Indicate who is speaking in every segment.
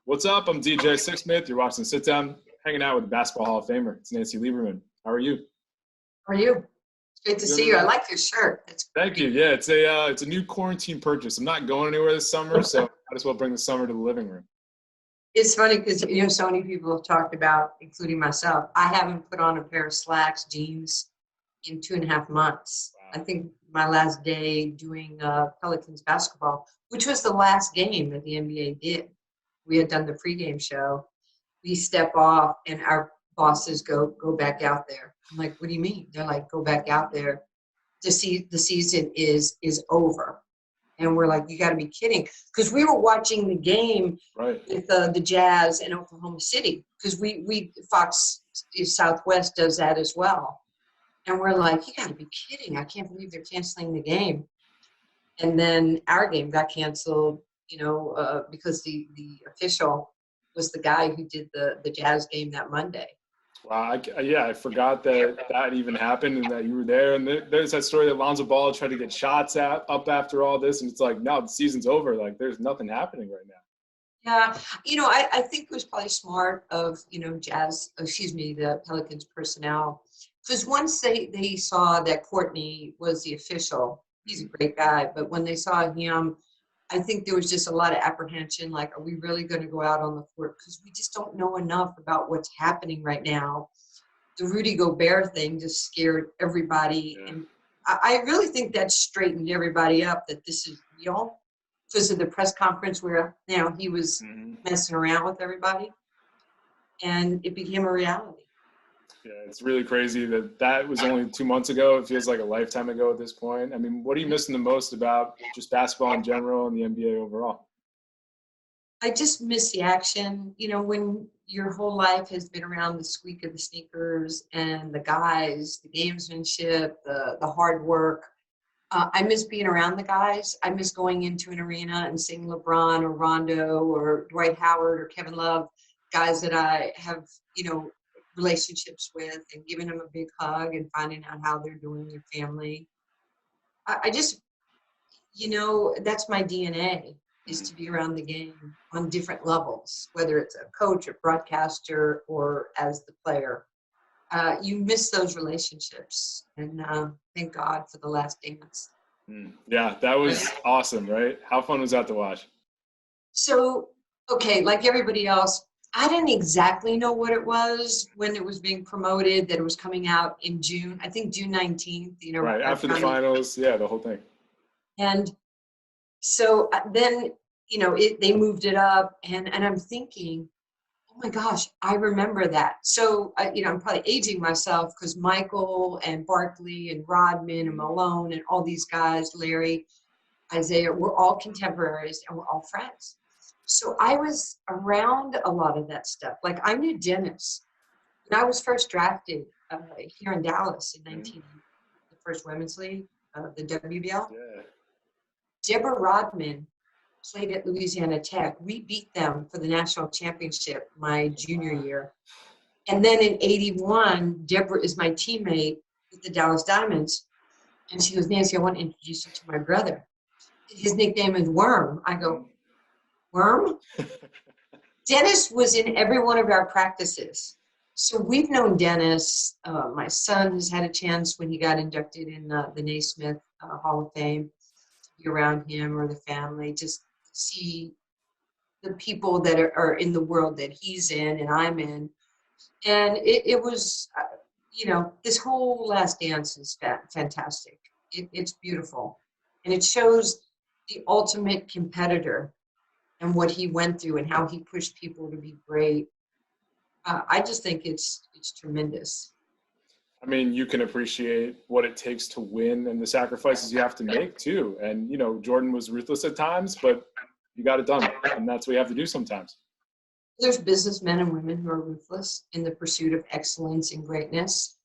Speaker 1: What's up? I'm DJ Sixsmith. You're watching Sit Down, hanging out with the Basketball Hall of Famer. It's Nancy Lieberman. How are you?
Speaker 2: How are you? It's great to see you. I like your shirt.
Speaker 1: Thank you. Yeah, it's a new quarantine purchase. I'm not going anywhere this summer, so might as well bring the summer to the living room.
Speaker 2: It's funny because so many people have talked about, including myself. I haven't put on a pair of slacks, jeans, in 2.5 months. Wow. I think my last day doing Pelicans basketball, which was the last game that the NBA did. We had done the pregame show. We step off, and our bosses go back out there. I'm like, what do you mean? They're like, go back out there. The season is over. And we're like, you got to be kidding. Because we were watching the game with the Jazz in Oklahoma City. Because we Fox Southwest does that as well. And we're like, you got to be kidding. I can't believe they're canceling the game. And then our game got canceled, because the official was the guy who did the Jazz game that Monday.
Speaker 1: Wow, I forgot that even happened and that you were there. And there's that story that Lonzo Ball tried to get shots up after all this, and it's like, no, the season's over. Like, there's nothing happening right now.
Speaker 2: Yeah, I think it was probably smart of the Pelicans personnel, because once they saw that Courtney was the official, he's a great guy, but when they saw him, I think there was just a lot of apprehension, like, are we really going to go out on the court? Because we just don't know enough about what's happening right now. The Rudy Gobert thing just scared everybody. Yeah. And I really think that straightened everybody up, that this is real, because of the press conference where, he was messing around with everybody. And it became a reality.
Speaker 1: Yeah, it's really crazy that was only 2 months ago. It feels like a lifetime ago at this point. I mean, what are you missing the most about just basketball in general and the NBA overall?
Speaker 2: I just miss the action. When your whole life has been around the squeak of the sneakers and the guys, the gamesmanship, the hard work. I miss being around the guys. I miss going into an arena and seeing LeBron or Rondo or Dwight Howard or Kevin Love, guys that I have, relationships with, and giving them a big hug and finding out how they're doing, their family. I just, that's my DNA, is to be around the game on different levels, whether it's a coach, a broadcaster, or as the player. You miss those relationships, and thank God for The Last Dance.
Speaker 1: Yeah, that was awesome, right? How fun was that to watch?
Speaker 2: So, okay, like everybody else, I didn't exactly know what it was when it was being promoted, that it was coming out in June. I think June 19th,
Speaker 1: Right, after the finals, the whole thing.
Speaker 2: And so then, they moved it up, and I'm thinking, oh my gosh, I remember that. So, I'm probably aging myself, because Michael and Barkley and Rodman and Malone and all these guys, Larry, Isaiah, we're all contemporaries and we're all friends. So I was around a lot of that stuff. Like, I knew Dennis. When I was first drafted here in Dallas in 1980, the first women's league, the WBL.
Speaker 1: Yeah.
Speaker 2: Deborah Rodman played at Louisiana Tech. We beat them for the national championship my junior year. And then in 81, Deborah is my teammate with the Dallas Diamonds. And she goes, Nancy, I want to introduce you to my brother. His nickname is Worm. I go, Worm? Dennis was in every one of our practices. So we've known Dennis. My son has had a chance when he got inducted in the Naismith Hall of Fame to be around him or the family, just see the people that are in the world that he's in and I'm in. And it was, this whole Last Dance is fantastic. It's beautiful. And it shows the ultimate competitor and what he went through and how he pushed people to be great. I just think it's tremendous.
Speaker 1: I mean, you can appreciate what it takes to win and the sacrifices you have to make too. And, Jordan was ruthless at times, but you got it done. And that's what you have to do sometimes.
Speaker 2: There's businessmen and women who are ruthless in the pursuit of excellence and greatness.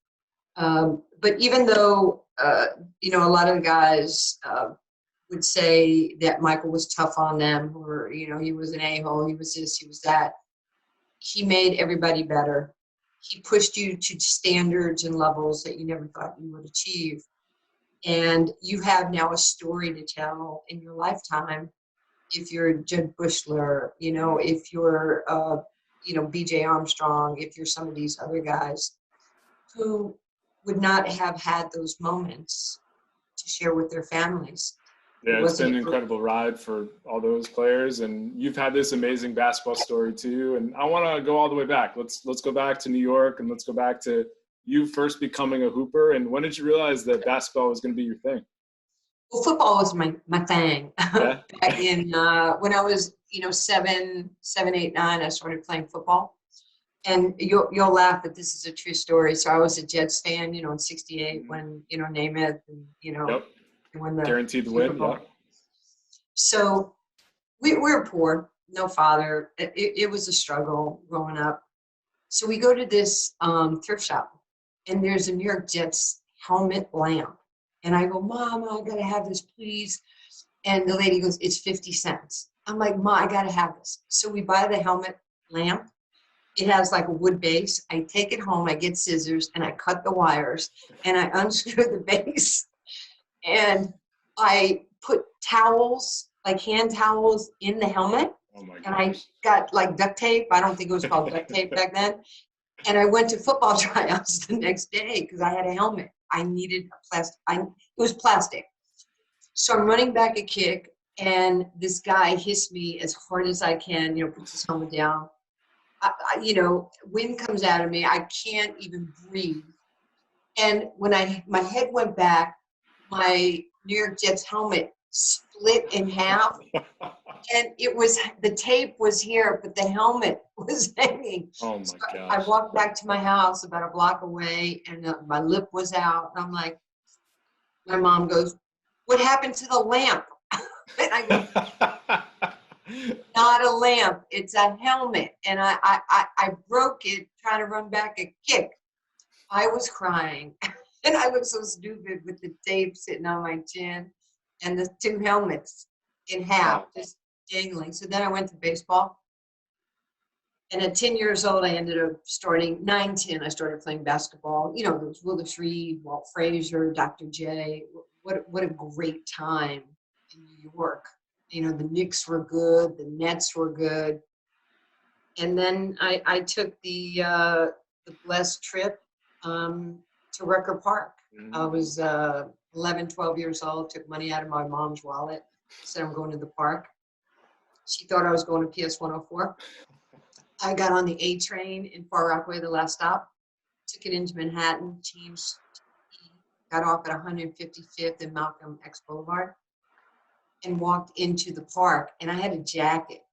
Speaker 2: But even though, a lot of the guys would say that Michael was tough on them, or, he was an a-hole, he was this, he was that. He made everybody better. He pushed you to standards and levels that you never thought you would achieve. And you have now a story to tell in your lifetime if you're Jed Bushler, you know, if you're, you know, BJ Armstrong, if you're some of these other guys who would not have had those moments to share with their families.
Speaker 1: Yeah, it's been an incredible ride for all those players, and you've had this amazing basketball story too. And I want to go all the way back. Let's go back to New York, and let's go back to you first becoming a hooper. And when did you realize that basketball was going to be your thing?
Speaker 2: Well, football was my thing.
Speaker 1: Yeah.
Speaker 2: Back in when I was, you know, 7, 8, 9, I started playing football. And you'll laugh, but this is a true story. So I was a Jets fan, you know, in '68 when, you know, Namath and, you know,
Speaker 1: Yep.
Speaker 2: when the
Speaker 1: Guaranteed to win. Yeah.
Speaker 2: So we were poor, no father. It was a struggle growing up. So we go to this thrift shop, and there's a New York Jets helmet lamp. And I go, Mom, I got to have this, please. And the lady goes, it's 50 cents. I'm like, Ma, I got to have this. So we buy the helmet lamp. It has like a wood base. I take it home, I get scissors, and I cut the wires, and I unscrew the base. And I put towels, like hand towels, in the helmet.
Speaker 1: Oh my gosh.
Speaker 2: And I got like duct tape. I don't think it was called duct tape back then. And I went to football tryouts the next day because I had a helmet. I needed a plastic. It was plastic. So I'm running back a kick, and this guy hits me as hard as I can, you know, puts his helmet down. You know, wind comes out of me. I can't even breathe. And when my head went back, my New York Jets helmet split in half. And it was, the tape was here, but the helmet was hanging.
Speaker 1: Oh my
Speaker 2: so
Speaker 1: gosh.
Speaker 2: I walked back to my house about a block away, and my lip was out. And I'm like, my mom goes, what happened to the lamp? And I go, not a lamp, it's a helmet. And I broke it trying to run back a kick. I was crying. And I looked so stupid with the tape sitting on my chin and the 2 helmets in half, just dangling. So then I went to baseball. And at 10 years old, I ended up starting, 9, 10, I started playing basketball. You know, there was Willis Reed, Walt Frazier, Dr. J. What a great time in New York. You know, the Knicks were good, the Nets were good. And then I took the blessed trip to Rucker Park.
Speaker 1: Mm-hmm.
Speaker 2: I was 11, 12 years old, took money out of my mom's wallet, said I'm going to the park. She thought I was going to PS 104. I got on the A train in Far Rockaway, the last stop, took it into Manhattan, changed, got off at 155th and Malcolm X Boulevard, and walked into the park. And I had a jacket,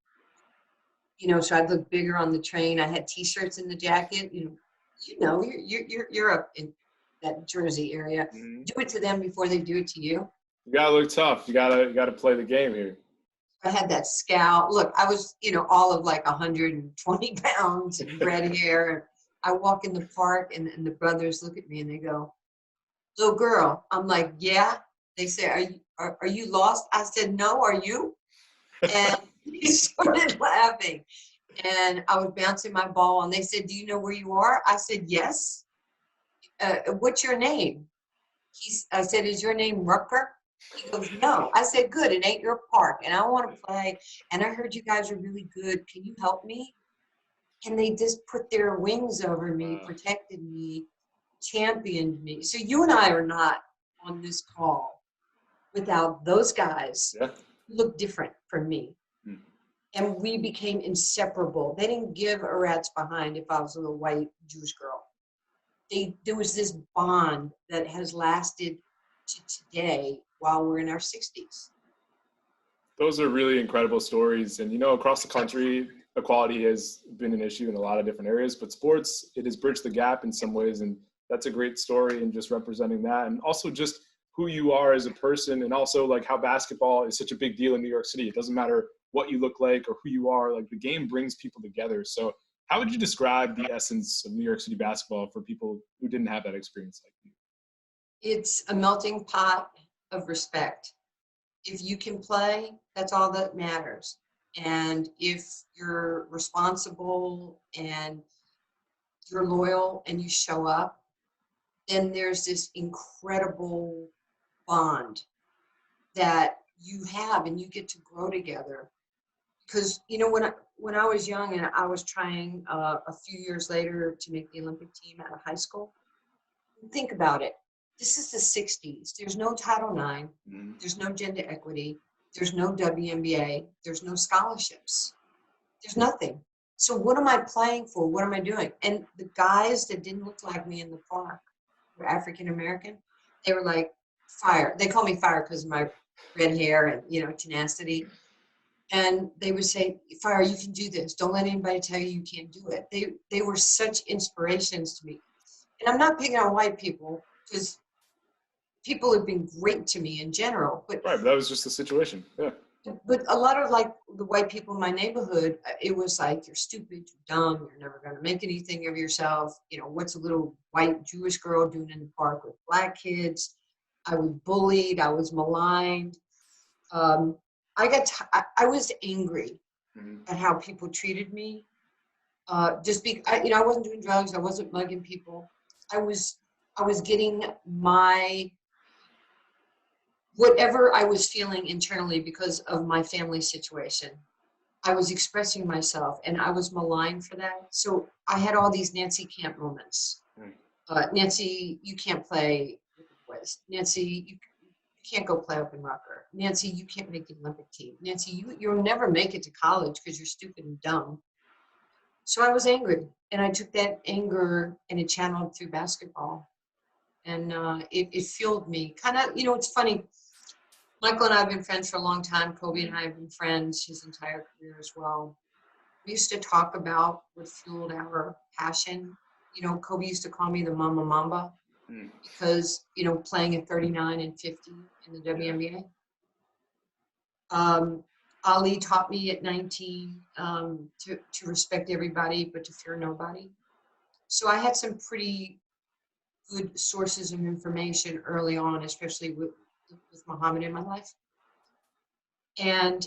Speaker 2: you know, so I'd look bigger on the train. I had T-shirts in the jacket. You know, you're up in that Jersey area. Mm-hmm. Do it to them before they do it to you.
Speaker 1: You gotta look tough. You gotta play the game here.
Speaker 2: I had that scowl. Look, I was, you know, all of like 120 pounds and red hair. I walk in the park, and the brothers look at me and they go, little girl. I'm like, yeah. They say, are you lost? I said, no, are you? And he started laughing. And I was bouncing my ball, and they said, do you know where you are? I said, yes. What's your name? I said, is your name Rucker? He goes, no. I said, good, it ain't your park, and I want to play, and I heard you guys are really good. Can you help me? And they just put their wings over me, protected me, championed me. So you and I are not on this call without those guys who look different from me. Mm. And we became inseparable. They didn't give a rat's behind if I was a little white Jewish girl. There was this bond that has lasted to today while we're in our 60s.
Speaker 1: Those are really incredible stories. And, you know, across the country, equality has been an issue in a lot of different areas, but sports, it has bridged the gap in some ways. And that's a great story, and just representing that. And also just who you are as a person, and also like how basketball is such a big deal in New York City. It doesn't matter what you look like or who you are, like the game brings people together. So how would you describe the essence of New York City basketball for people who didn't have that experience like you?
Speaker 2: It's a melting pot of respect. If you can play, that's all that matters. And if you're responsible and you're loyal and you show up, then there's this incredible bond that you have, and you get to grow together. Because, you know, when I was young and I was trying a few years later to make the Olympic team out of high school, think about it. This is the 60s. There's no Title IX. There's no gender equity. There's no WNBA. There's no scholarships. There's nothing. So what am I playing for? What am I doing? And the guys that didn't look like me in the park were African American. They were like, fire. They call me fire because of my red hair and, you know, tenacity. And they would say, Fire, you can do this. Don't let anybody tell you you can't do it. They were such inspirations to me. And I'm not picking on white people, because people have been great to me in general. But
Speaker 1: right, but that was just the situation. Yeah.
Speaker 2: But a lot of, like, the white people in my neighborhood, it was like, you're stupid, you're dumb, you're never going to make anything of yourself. You know, what's a little white Jewish girl doing in the park with black kids? I was bullied. I was maligned. I was angry at how people treated me. I wasn't doing drugs. I wasn't mugging people. I was getting my, whatever I was feeling internally because of my family situation. I was expressing myself, and I was maligned for that. So I had all these Nancy Camp moments. Nancy, you can't play with the boys. Nancy, you can't go play up in Rucker. Nancy, you can't make the Olympic team. Nancy, you'll never make it to college because you're stupid and dumb. So I was angry, and I took that anger and it channeled through basketball. And it fueled me. Kind of, you know, it's funny. Michael and I have been friends for a long time. Kobe and I have been friends his entire career as well. We used to talk about what fueled our passion. You know, Kobe used to call me the Mama Mamba because, you know, playing at 39 and 50 in the WNBA. Ali taught me at 19 to respect everybody but to fear nobody. So I had some pretty good sources of information early on, especially with Muhammad in my life. And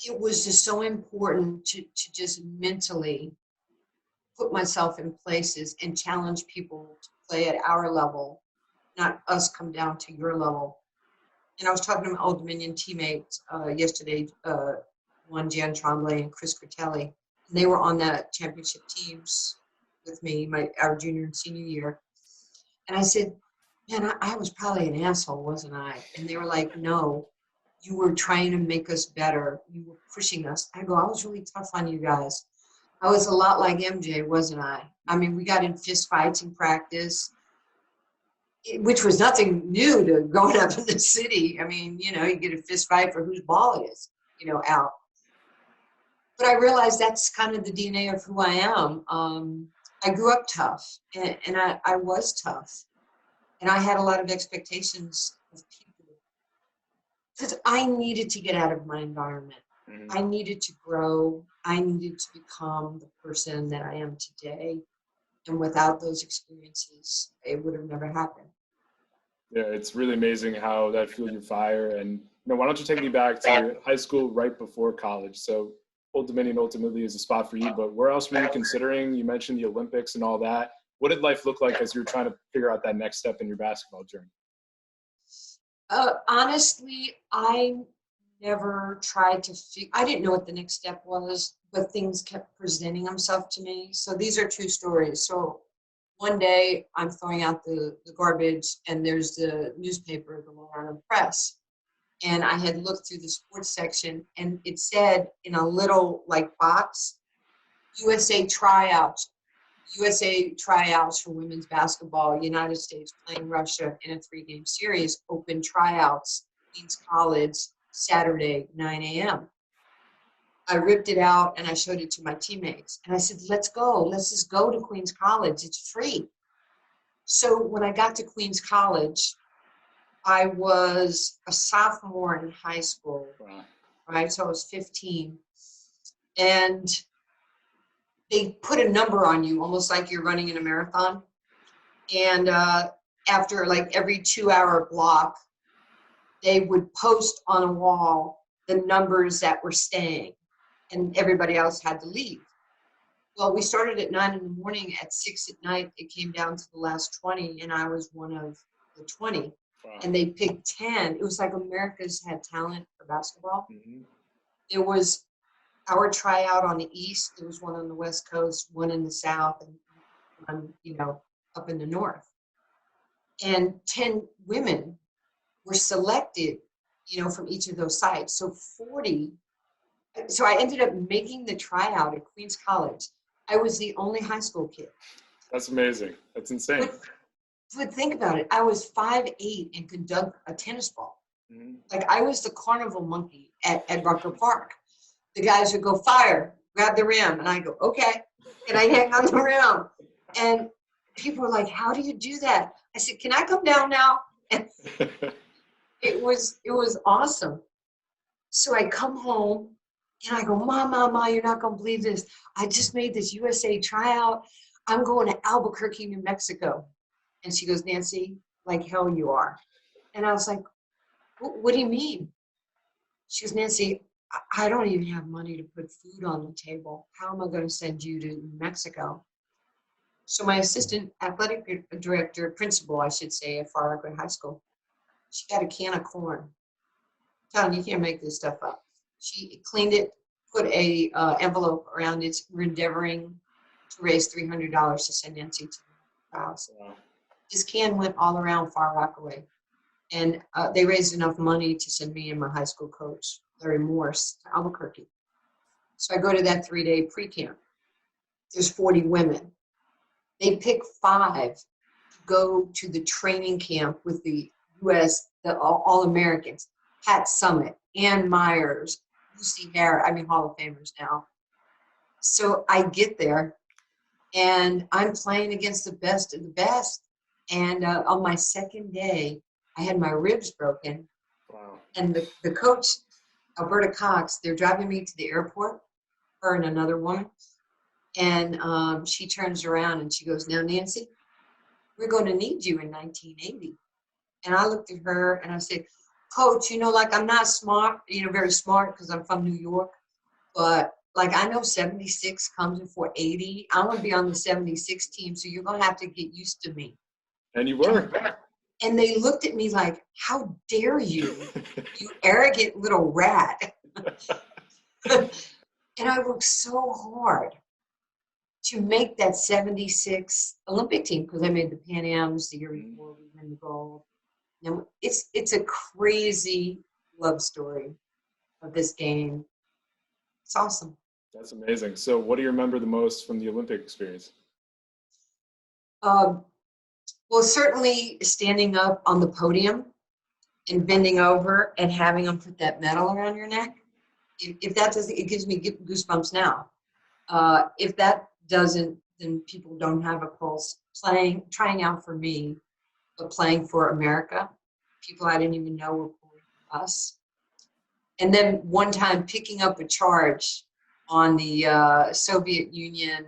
Speaker 2: it was just so important to just mentally put myself in places and challenge people to play at our level, not us come down to your level. And I was talking to my Old Dominion teammates yesterday, one Jan Tremblay and Chris Critelli, and they were on that championship teams with me, our junior and senior year. And I said, man, I was probably an asshole, wasn't I? And they were like, no, you were trying to make us better. You were pushing us. I go, I was really tough on you guys. I was a lot like MJ, wasn't I? I mean, we got in fist fights in practice, which was nothing new to growing up in the city. I mean, you know, you get a fist fight for whose ball it is, you know, out. But I realized that's kind of the DNA of who I am. I grew up tough, and I was tough. And I had a lot of expectations of people because I needed to get out of my environment. I needed to grow. I needed to become the person that I am today. And without those experiences, it would have never happened.
Speaker 1: Yeah, it's really amazing how that fueled your fire. And, you know, why don't you take me back to high school right before college? So Old Dominion ultimately is a spot for you, but where else were you considering? You mentioned the Olympics and all that. What did life look like as you were trying to figure out that next step in your basketball journey?
Speaker 2: Honestly, I never tried to I didn't know what the next step was, but things kept presenting themselves to me. So these are true stories. So one day I'm throwing out the garbage, and there's the newspaper, the Long Island Press. And I had looked through the sports section, and it said in a little like box, USA tryouts for women's basketball, United States playing Russia in a 3-game series, open tryouts, Queens College, Saturday, 9 a.m. I ripped it out and I showed it to my teammates. And I said, let's go. Let's just go to Queens College. It's free. So when I got to Queens College, I was a sophomore in high school, right? So I was 15. And they put a number on you, almost like you're running in a marathon. And after like every 2-hour block, they would post on a wall the numbers that were staying, and everybody else had to leave. Well, we started at 9 in the morning. At 6 at night, it came down to the last 20, and I was one of the 20.
Speaker 1: Wow.
Speaker 2: And they picked 10. It was like America's Had Talent for basketball.
Speaker 1: Mm-hmm.
Speaker 2: There was our tryout on the East. There was one on the West Coast, one in the South, and one, up in the North. And 10 women were selected, from each of those sites. So 40. So I ended up making the tryout at Queens College. I was the only high school kid.
Speaker 1: That's amazing. That's insane.
Speaker 2: But think about it. I was 5'8" and could dunk a tennis ball.
Speaker 1: Mm-hmm.
Speaker 2: Like I was the carnival monkey at Rucker Park. The guys would go fire, grab the rim, and I go, okay. And I hang on the rim. And people were like, how do you do that? I said, can I come down now? And it was awesome. So I come home and I go, Mama, you're not going to believe this. I just made this USA tryout. I'm going to Albuquerque, New Mexico. And she goes, Nancy, like hell you are. And I was like, what do you mean? She goes, Nancy, I don't even have money to put food on the table. How am I going to send you to New Mexico? So my assistant athletic director, principal, I should say, at Far Rockaway High School, she got a can of corn. Tell me, you can't make this stuff up. She cleaned it, put a envelope around it. We're endeavoring to raise $300 to send Nancy to the house.
Speaker 1: Wow.
Speaker 2: This can went all around Far Rockaway. And they raised enough money to send me and my high school coach, Larry Morse, to Albuquerque. So I go to that 3-day pre-camp. There's 40 women. They pick 5 to go to the training camp with the U.S., the All-Americans, Pat Summitt, Ann Myers, Lucy Hare, Hall of Famers now. So I get there, and I'm playing against the best of the best. And on my second day, I had my ribs broken.
Speaker 1: Wow.
Speaker 2: And the coach, Alberta Cox, they're driving me to the airport, her and another woman. And she turns around and she goes, now, Nancy, we're going to need you in 1980. And I looked at her and I said, Coach, I'm not smart, very smart because I'm from New York. But I know 76 comes before 80. I want to be on the 76 team. So you're going to have to get used to me.
Speaker 1: And you were.
Speaker 2: And they looked at me like, how dare you, you arrogant little rat. And I worked so hard to make that 76 Olympic team because I made the Pan Ams the year before we won the gold. And it's a crazy love story of this game. It's awesome.
Speaker 1: That's amazing. So what do you remember the most from the Olympic experience?
Speaker 2: Well, certainly standing up on the podium and bending over and having them put that medal around your neck. If that doesn't, it gives me goosebumps now. If that doesn't, then people don't have a pulse. Trying out for me, but playing for America, people I didn't even know were pulling for us. And then one time picking up a charge on the Soviet Union,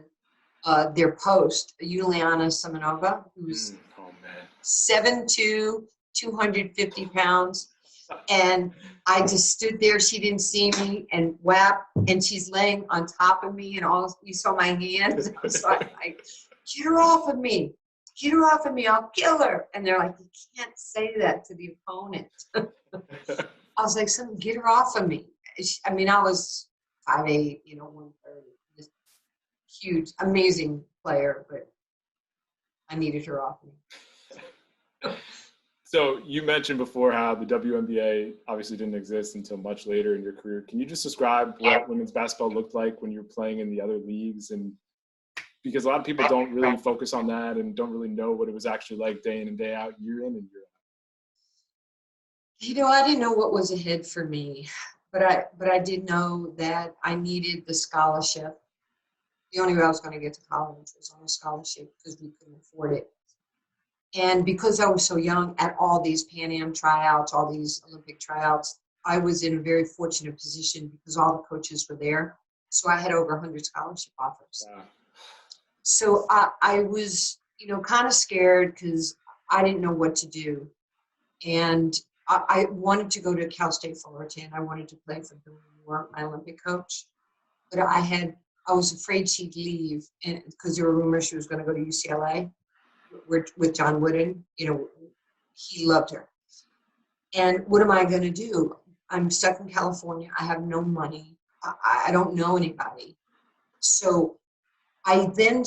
Speaker 2: their post, Yuliana Semenova, who's 7'2", 250 pounds. And I just stood there. She didn't see me and whap. And she's laying on top of me. And all you saw my hands. So I'm like, get her off of me. Get her off of me. I'll kill her. And they're like, you can't say that to the opponent. I was like, get her off of me. I was 5'8", 130. Just huge, amazing player. But I needed her off me.
Speaker 1: So you mentioned before how the WNBA obviously didn't exist until much later in your career. Can you just describe what women's basketball looked like when you were playing in the other leagues? And because a lot of people don't really focus on that and don't really know what it was actually like day in and day out, year in and year out.
Speaker 2: I didn't know what was ahead for me, but I did know that I needed the scholarship. The only way I was going to get to college was on a scholarship because we couldn't afford it. And because I was so young at all these Pan Am tryouts, all these Olympic tryouts, I was in a very fortunate position because all the coaches were there. So I had over 100 scholarship offers. Wow. So I was, kind of scared because I didn't know what to do. And I wanted to go to Cal State Fullerton. I wanted to play for Bill Moore, my Olympic coach. But I was afraid she'd leave because there were rumors she was going to go to UCLA. With John Wooden, he loved her. And what am I going to do? I'm stuck in California. I have no money. I don't know anybody. So I then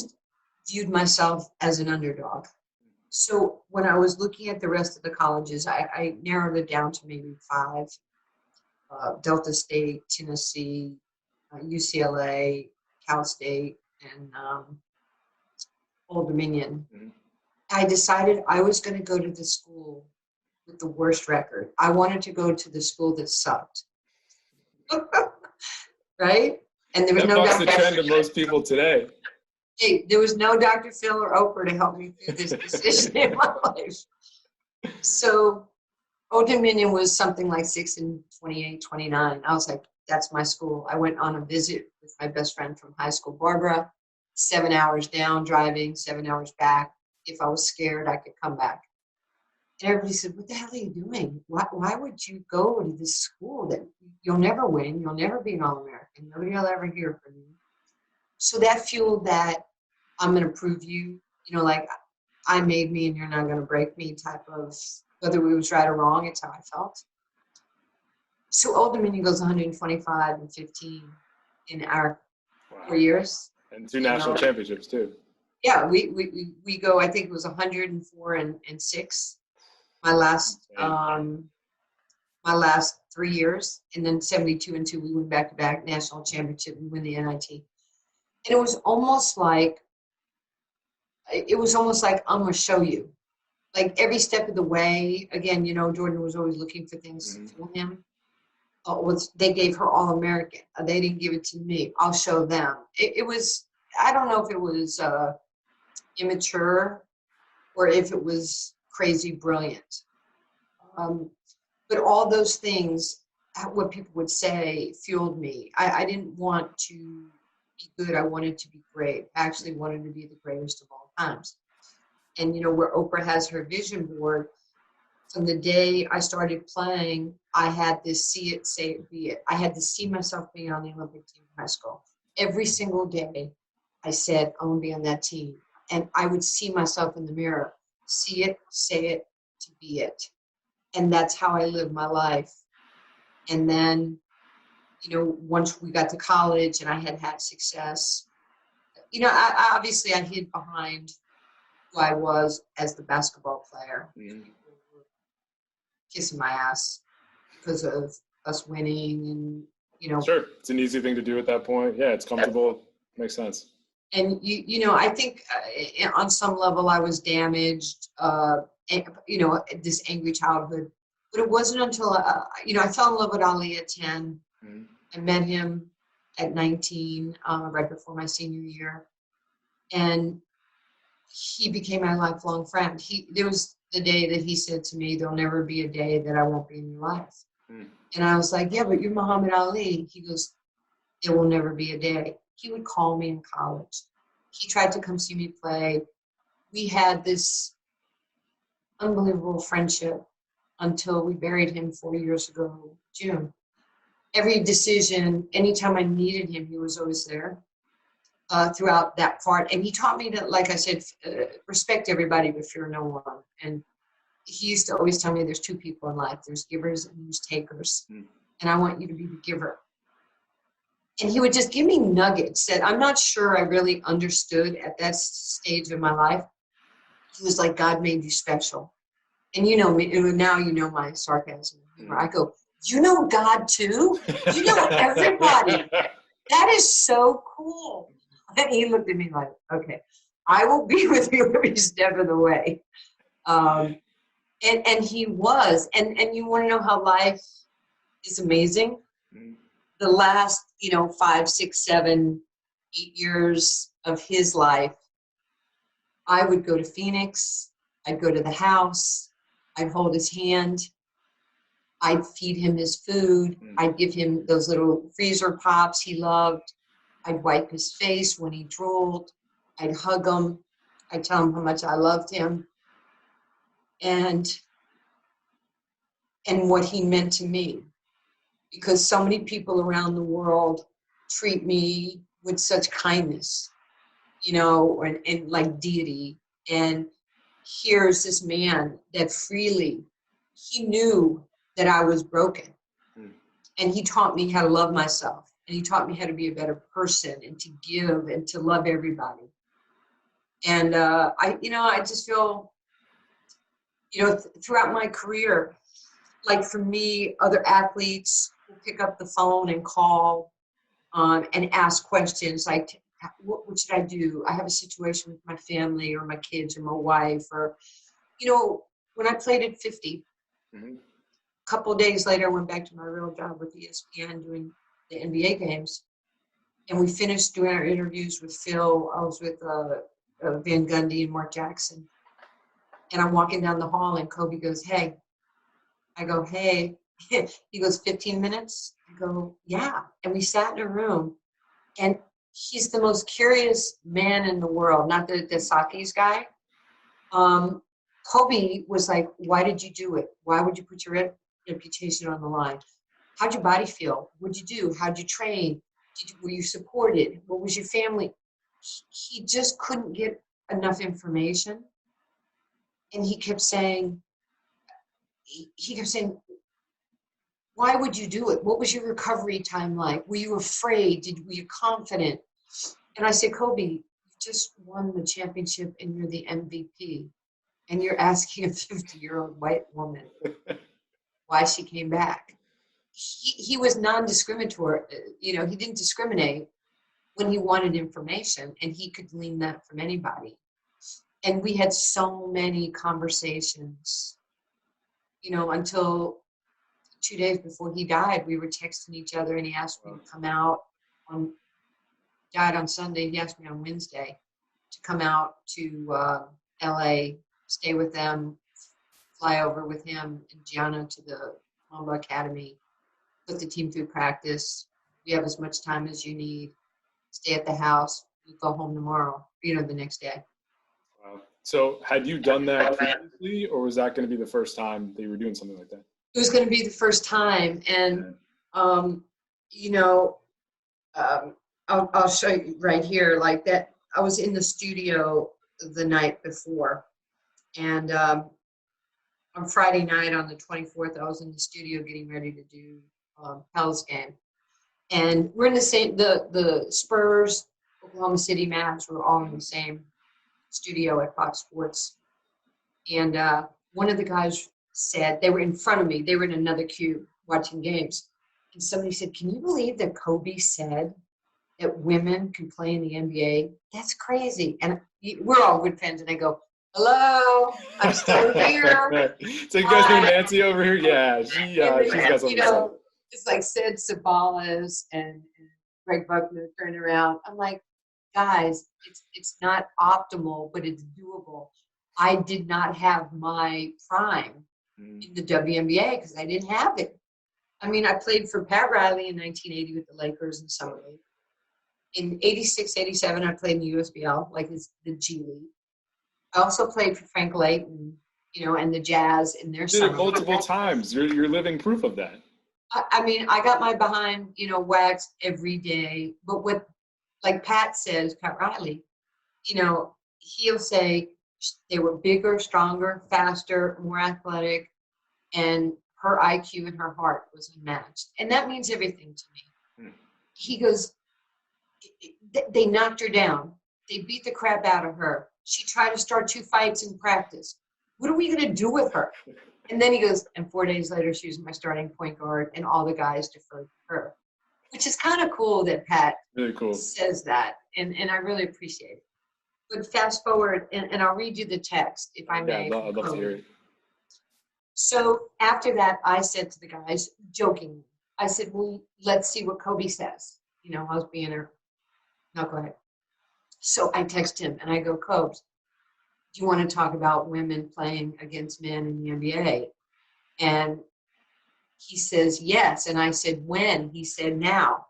Speaker 2: viewed myself as an underdog. So when I was looking at the rest of the colleges, I narrowed it down to maybe 5. Delta State, Tennessee, UCLA, Cal State, and Old Dominion.
Speaker 1: Mm-hmm.
Speaker 2: I decided I was going to go to the school with the worst record. I wanted to go to the school that sucked. Right? And there was no
Speaker 1: bucks the trend of most people today.
Speaker 2: Hey, there was no Dr. Phil or Oprah to help me through this decision in my life. So Old Dominion was something like 6 and 28, 29. I was like, that's my school. I went on a visit with my best friend from high school, Barbara. 7 hours down driving, 7 hours back. If I was scared, I could come back. And everybody said, what the hell are you doing? Why would you go to this school that you'll never win? You'll never be an All-American. Nobody will ever hear from you. So that fueled that I'm going to prove you, like I made me and you're not going to break me type of, whether it was right or wrong, it's how I felt. So Old Dominion goes 125 and 15 in our 4 years.
Speaker 1: And 2 national championships too.
Speaker 2: Yeah, we go, I think it was 104 and 6. My last 3 years, and then 72 and 2, we went back-to-back national championship and win the NIT. And it was almost like I'm gonna show you. Like every step of the way, again, Jordan was always looking for things to fool him. They gave her All-American. They didn't give it to me. I'll show them. It was, I don't know if it was immature or if it was crazy brilliant. But all those things, what people would say, fueled me. I didn't want to be good. I wanted to be great. I actually wanted to be the greatest of all times. And, where Oprah has her vision board, from the day I started playing, I had this see it, say it, be it. I had to see myself being on the Olympic team in high school. Every single day, I said, I want to be on that team. And I would see myself in the mirror, see it, say it, to be it. And that's how I lived my life. And then, once we got to college and I had success, obviously I hid behind who I was as the basketball player. Mm-hmm. Kissing my ass because of us winning and,
Speaker 1: Sure. It's an easy thing to do at that point. Yeah, it's comfortable. Makes sense.
Speaker 2: And, I think on some level I was damaged, this angry childhood. But it wasn't until, I fell in love with Ali at 10. Mm-hmm. I met him at 19, right before my senior year. And he became my lifelong friend. There was the day that he said to me, there'll never be a day that I won't be in your life. Mm. And I was like, yeah, but you're Muhammad Ali. He goes, there will never be a day. He would call me in college. He tried to come see me play. We had this unbelievable friendship until we buried him 4 years ago, June. Every decision, anytime I needed him, he was always there throughout that part. And he taught me to, like I said, respect everybody but fear no one. And he used to always tell me there's 2 people in life. There's givers and there's takers. Mm. And I want you to be the giver. And he would just give me nuggets that I'm not sure I really understood at that stage of my life. He was like, God made you special. And you know me, now you know my sarcasm. I go, you know God too? You know everybody. That is so cool. And he looked at me like, okay, I will be with you every step of the way. And he was. And you want to know how life is amazing? Mm. The last, 5, 6, 7, 8 years of his life, I would go to Phoenix. I'd go to the house. I'd hold his hand. I'd feed him his food. I'd give him those little freezer pops he loved. I'd wipe his face when he drooled. I'd hug him. I'd tell him how much I loved him. And what he meant to me. Because so many people around the world treat me with such kindness, and like deity. And here's this man that freely, he knew that I was broken.
Speaker 1: Mm.
Speaker 2: And he taught me how to love myself. And he taught me how to be a better person and to give and to love everybody. And I just feel, throughout my career, like for me, other athletes will pick up the phone and call and ask questions like, what should I do? I have a situation with my family or my kids or my wife, or, when I played at 50,
Speaker 1: Mm-hmm.
Speaker 2: a couple of days later, I went back to my real job with ESPN doing the NBA games. And we finished doing our interviews with Phil. I was with Van Gundy and Mark Jackson. And I'm walking down the hall and Kobe goes, hey. I go, hey. He goes, 15 minutes? I go, yeah. And we sat in a room. And he's the most curious man in the world, not the Saki's guy. Kobe was like, why did you do it? Why would you put your reputation on the line? How'd your body feel? What'd you do? How'd you train? Were you supported? What was your family? He just couldn't get enough information. And he kept saying, why would you do it? What was your recovery time like? Were you afraid? Were you confident? And I said, Kobe, you just won the championship and you're the MVP. And you're asking a 50-year-old white woman why she came back. He was non-discriminatory. He didn't discriminate when he wanted information, and he could glean that from anybody. And we had so many conversations, until 2 days before he died. We were texting each other, and he asked me to come out died on Sunday. He asked me on Wednesday to come out to LA, stay with them, fly over with him and Gianna to the Mamba Academy, put the team through practice. You have as much time as you need. Stay at the house. You go home tomorrow, the next day.
Speaker 1: Wow. So had you done that previously, or was that going to be the first time that you were doing something like that?
Speaker 2: It was going to be the first time. And, I'll show you right here like that. I was in the studio the night before. And on Friday night on the 24th, I was in the studio getting ready to do Pels game. And we're in the same, the Spurs, Oklahoma City Mavs were all in the same studio at Fox Sports. And one of the guys said, they were in front of me, they were in another cube watching games. And somebody said, can you believe that Kobe said that women can play in the NBA? That's crazy. And we're all good fans. And I go, hello, I'm still here.
Speaker 1: So you guys know Nancy over here? Yeah, she's got something to say.
Speaker 2: It's like Sid Sabalas and Greg Buckner turn around. I'm like, guys, it's not optimal, but it's doable. I did not have my prime in the WNBA because I didn't have it. I mean, I played for Pat Riley in 1980 with the Lakers and Summer League. In 86, 87, I played in the USBL, like the G League. I also played for Frank Layton, and the Jazz in their summer.
Speaker 1: Multiple times. You're living proof of that.
Speaker 2: I mean, I got my behind, waxed every day. But what, like Pat says, Pat Riley, he'll say they were bigger, stronger, faster, more athletic, and her IQ and her heart was unmatched. And that means everything to me. He goes, they knocked her down. They beat the crap out of her. She tried to start 2 fights in practice. What are we going to do with her? And then he goes, and 4 days later, she was my starting point guard, and all the guys deferred to her, which is kind of cool that Pat
Speaker 1: really cool
Speaker 2: says that, and I really appreciate it. But fast forward, and I'll read you the text, if I may.
Speaker 1: Yeah, I'd love to hear it.
Speaker 2: So after that, I said to the guys, jokingly, I said, well, let's see what Kobe says. I was being her. No, go ahead. So I text him, and I go, Kobe, do you want to talk about women playing against men in the NBA? And he says, yes. And I said, when? He said, now.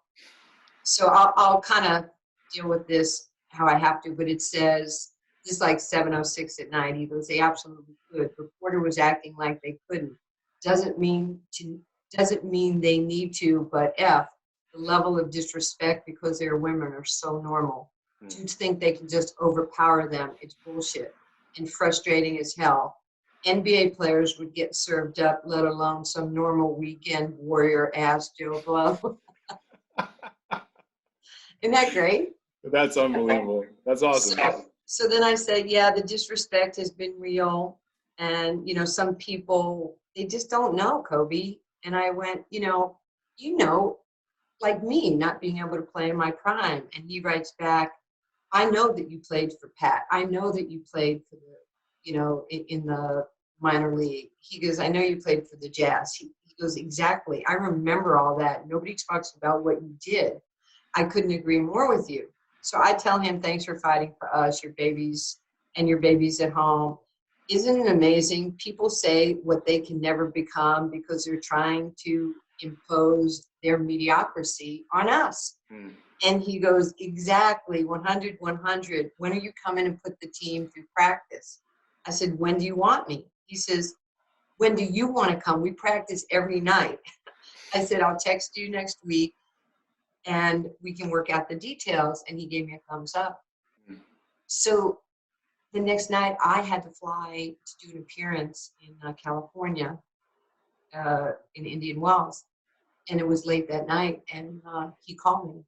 Speaker 2: So I'll kind of deal with this how I have to, but it says, this is like 7:06 at night. He goes, they absolutely could. Reporter was acting like they couldn't. Doesn't mean they need to, but the level of disrespect because they're women are so normal. Dudes think they can just overpower them. It's bullshit and frustrating as hell. NBA players would get served up, let alone some normal weekend warrior-ass Joe Blow. Isn't that great?
Speaker 1: That's unbelievable. That's awesome.
Speaker 2: So then I said, yeah, the disrespect has been real. And, some people, they just don't know, Kobe. And I went, like me, not being able to play in my prime. And he writes back, I know that you played for Pat. I know that you played for in the minor league. He goes, I know you played for the Jazz. He goes, exactly. I remember all that. Nobody talks about what you did. I couldn't agree more with you. So I tell him, thanks for fighting for us, your babies, and your babies at home. Isn't it amazing? People say what they can never become because they're trying to impose their mediocrity on us. And he goes, exactly, 100, 100. When are you coming and put the team through practice? I said, when do you want me? He says, when do you want to come? We practice every night. I said, I'll text you next week and we can work out the details. And he gave me a thumbs up. So the next night I had to fly to do an appearance in California, in Indian Wells. And it was late that night. And he called me.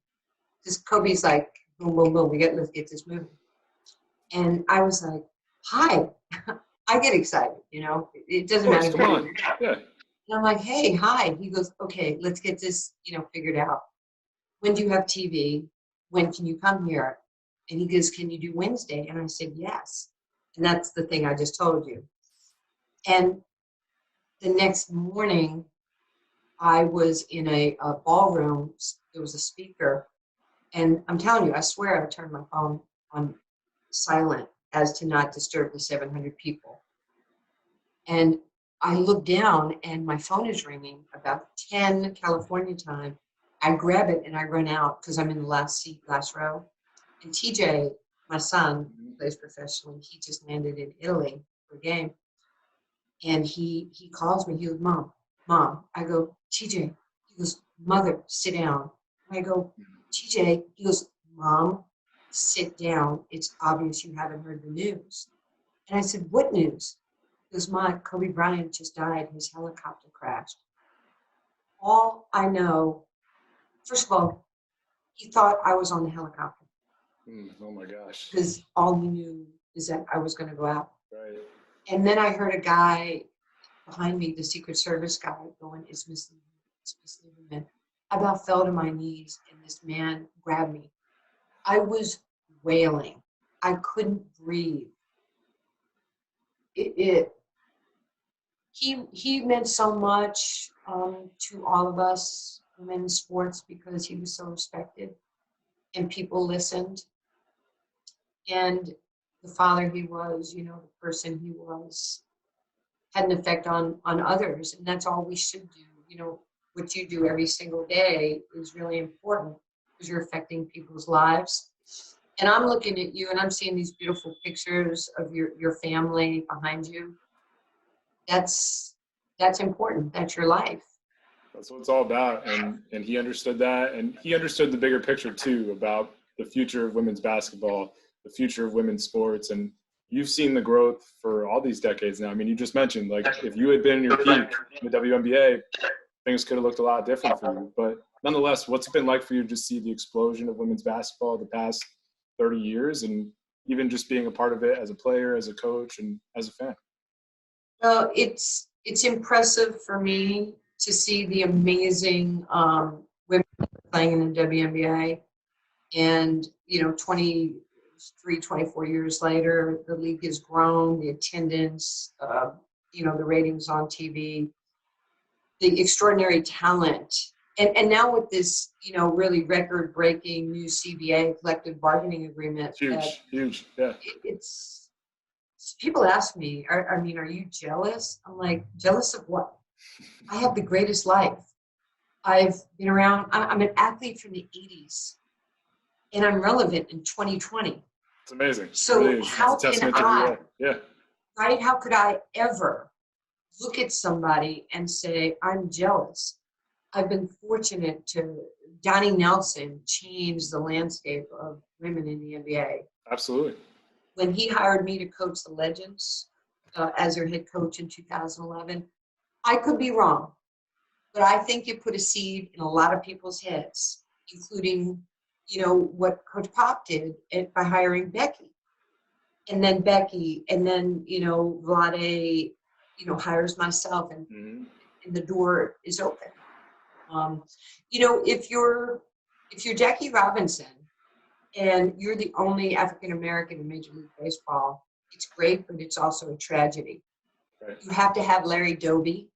Speaker 2: Because Kobe's like, boom, boom, boom, let's get this moving. And I was like, hi. I get excited, it doesn't matter.
Speaker 1: Come on. Yeah.
Speaker 2: And I'm like, hey, hi. He goes, okay, let's get this, figured out. When do you have TV? When can you come here? And he goes, can you do Wednesday? And I said, yes. And that's the thing I just told you. And the next morning, I was in a ballroom. There was a speaker. And I'm telling you, I swear I turned my phone on silent as to not disturb the 700 people. And I look down and my phone is ringing about 10 California time. I grab it and I run out because I'm in the last seat, last row. And TJ, my son, who plays professionally, he just landed in Italy for a game. And he calls me, he goes, Mom. I go, TJ. He goes, Mother, sit down. And I go, TJ. He goes, Mom, sit down. It's obvious you haven't heard the news. And I said, what news? He goes, Ma, Kobe Bryant just died. His helicopter crashed. All I know, first of all, he thought I was on the helicopter.
Speaker 1: Oh my gosh.
Speaker 2: Because all he knew is that I was going to go out.
Speaker 1: Right.
Speaker 2: And then I heard a guy behind me, the Secret Service guy, going, it's Miss Lieberman. I about fell to my knees and this man grabbed me. I was wailing. I couldn't breathe. He meant so much to all of us women in sports because he was so respected and people listened. And the father he was, the person he was, had an effect on others. And that's all we should do. What you do every single day is really important because you're affecting people's lives. And I'm looking at you and I'm seeing these beautiful pictures of your family behind you. That's important. That's your life.
Speaker 1: That's what it's all about. And he understood that. And he understood the bigger picture too about the future of women's basketball, the future of women's sports. And you've seen the growth for all these decades now. I mean, you just mentioned, like, if you had been in your peak in the WNBA, things could have looked a lot different for you. But nonetheless, what's it been like for you to see the explosion of women's basketball the past 30 years and even just being a part of it as a player, as a coach, and as a fan?
Speaker 2: Well, it's impressive for me to see the amazing women playing in the WNBA. And, 23, 24 years later, the league has grown, the attendance, the ratings on TV, the extraordinary talent. And now with this, really record-breaking new CBA, collective bargaining agreement.
Speaker 1: Huge, yeah.
Speaker 2: It's people ask me, are you jealous? I'm like, jealous of what? I have the greatest life. I've been around. I'm an athlete from the 80s, and I'm relevant in 2020.
Speaker 1: It's amazing.
Speaker 2: So
Speaker 1: it really is.
Speaker 2: how can I?
Speaker 1: Yeah.
Speaker 2: Right? How could I ever look at somebody and say I'm jealous? I've been fortunate to. Donnie Nelson changed the landscape of women in the NBA.
Speaker 1: Absolutely.
Speaker 2: When he hired me to coach the Legends, as their head coach in 2011. I could be wrong, but I think it put a seed in a lot of people's heads, including, what Coach Pop did by hiring Becky. And then Becky, and then, Vlade, hires myself, and the door is open. If you're Jackie Robinson and you're the only African-American in Major League Baseball, it's great, but it's also a tragedy.
Speaker 1: Right.
Speaker 2: You have to have Larry Doby,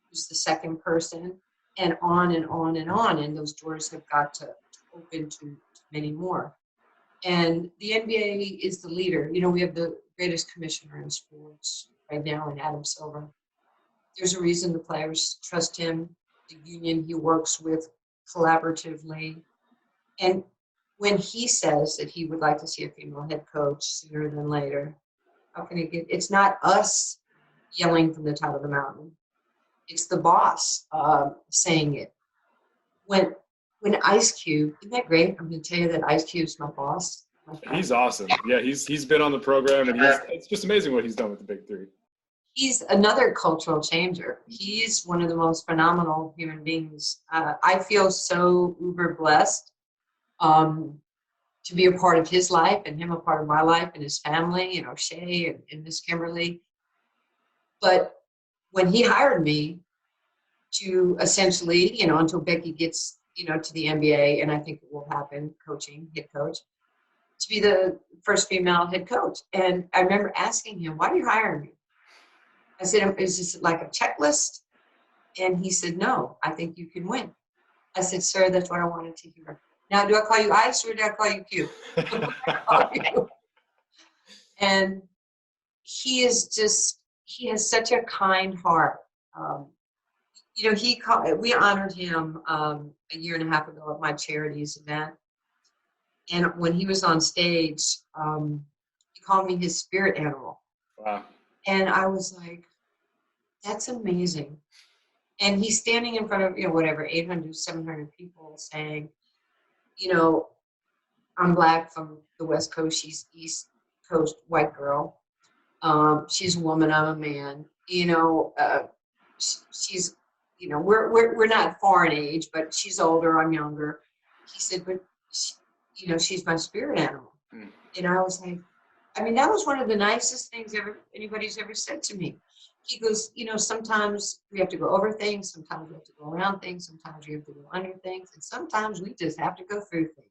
Speaker 2: who's the second person, and on and on and on. And those doors have got to open to many more. And the NBA is the leader. We have the greatest commissioner in sports right now in Adam Silver. There's a reason the players trust him, the union he works with collaboratively. And when he says that he would like to see a female head coach sooner than later, how can it it's not us yelling from the top of the mountain. It's the boss saying it. When Ice Cube, isn't that great? I'm going to tell you that Ice Cube's my boss.
Speaker 1: He's awesome. Yeah, he's been on the program, and it's just amazing what he's done with the Big Three. He's
Speaker 2: another cultural changer. He's one of the most phenomenal human beings. I feel so uber blessed to be a part of his life and him a part of my life and his family, Shay and Miss Kimberly. But when he hired me to essentially, until Becky gets, to the NBA, and I think it will happen, head coach, to be the first female head coach. And I remember asking him, why do you hire me? I said, is this like a checklist? And he said, no, I think you can win. I said, sir, that's what I wanted to hear. Now, do I call you Ice or do I call you Q? And he has such a kind heart. We honored him a year and a half ago at my charities event. And when he was on stage, he called me his spirit animal.
Speaker 1: Wow.
Speaker 2: And I was like, that's amazing. And he's standing in front of, 800, 700 people saying, I'm Black from the West Coast. She's East Coast white girl. She's a woman. I'm a man. She's, we're not far in age, but she's older. I'm younger. He said, but she's my spirit animal. And I was like, that was one of the nicest things anybody's ever said to me. He goes, sometimes we have to go over things, sometimes we have to go around things, sometimes we have to go under things, and sometimes we just have to go through things.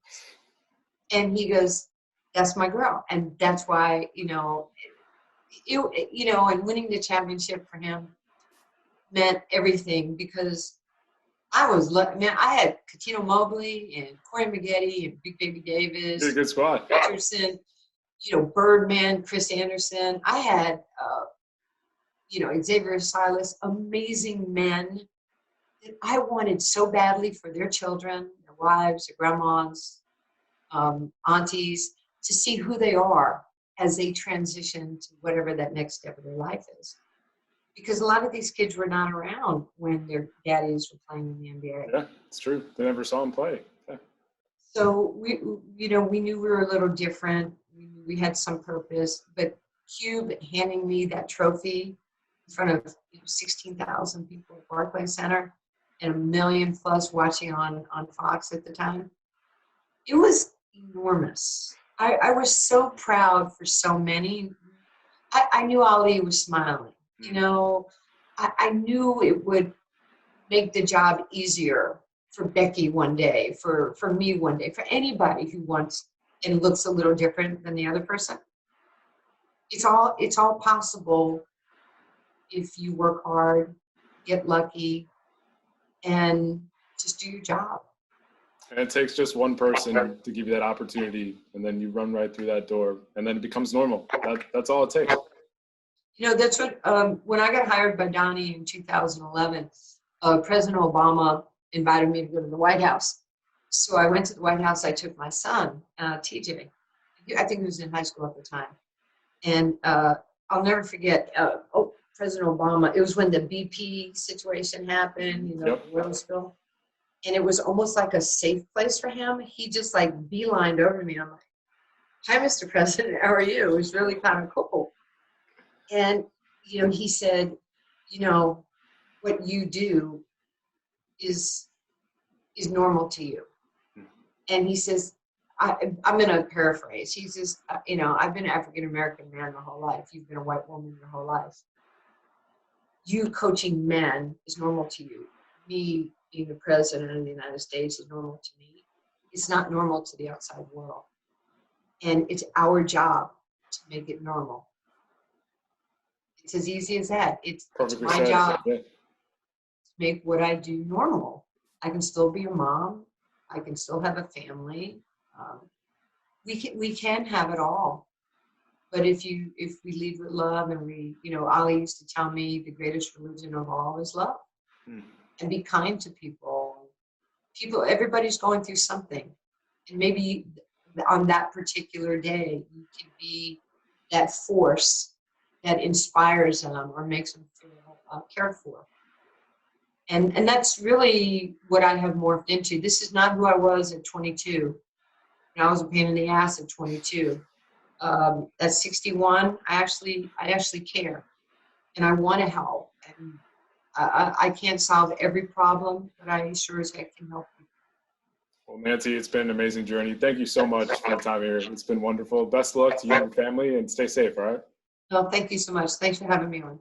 Speaker 2: And he goes, that's my girl. And that's why, and winning the championship for him meant everything, because I had Katino Mobley and Corey Maggette and Big Baby Davis.
Speaker 1: Pretty good squad.
Speaker 2: Richardson, Birdman, Chris Anderson. I had, Xavier Silas, amazing men that I wanted so badly for their children, their wives, their grandmas, aunties, to see who they are as they transition to whatever that next step of their life is. Because a lot of these kids were not around when their daddies were playing in the NBA.
Speaker 1: Yeah, it's true. They never saw them play. Yeah.
Speaker 2: So we knew we were a little different. We had some purpose. But Cube handing me that trophy in front of 16,000 people at Barclays Center and 1 million plus watching on Fox at the time, it was enormous. I was so proud for so many. I knew Ali was smiling. I knew it would make the job easier for Becky one day, for me one day, for anybody who wants and looks a little different than the other person. It's all possible if you work hard, get lucky, and just do your job.
Speaker 1: And it takes just one person to give you that opportunity, and then you run right through that door, and then it becomes normal. That's all it takes.
Speaker 2: That's what, when I got hired by Donnie in 2011, President Obama invited me to go to the White House. So I went to the White House. I took my son, TJ. I think he was in high school at the time. And I'll never forget, President Obama, it was when the BP situation happened, the oil spill. And it was almost like a safe place for him. He just beelined over me. I'm like, hi, Mr. President, how are you? It was really kind of cool. And, you know, he said, you know, what you do is normal to you. And he says, I'm going to paraphrase. He says, you know, I've been an African-American man my whole life. You've been a white woman your whole life. You coaching men is normal to you. Me being the president of the United States is normal to me. It's not normal to the outside world. And it's our job to make it normal. It's as easy as that. It's my job to make what I do normal. I can still be a mom. I can still have a family. We can have it all. But if we lead with love, and we, you know, Ali used to tell me the greatest religion of all is love. And be kind to people. Everybody's going through something. And maybe on that particular day, you can be that force that inspires them or makes them feel cared for. And that's really what I have morphed into. This is not who I was at 22. And I was a pain in the ass at 22. At 61, I actually care, and I want to help. And I can't solve every problem, but I sure as heck can help people.
Speaker 1: Well, Nancy, it's been an amazing journey. Thank you so much for the time here. It's been wonderful. Best of luck to you and your family, and stay safe, all right?
Speaker 2: No, thank you so much. Thanks for having me on.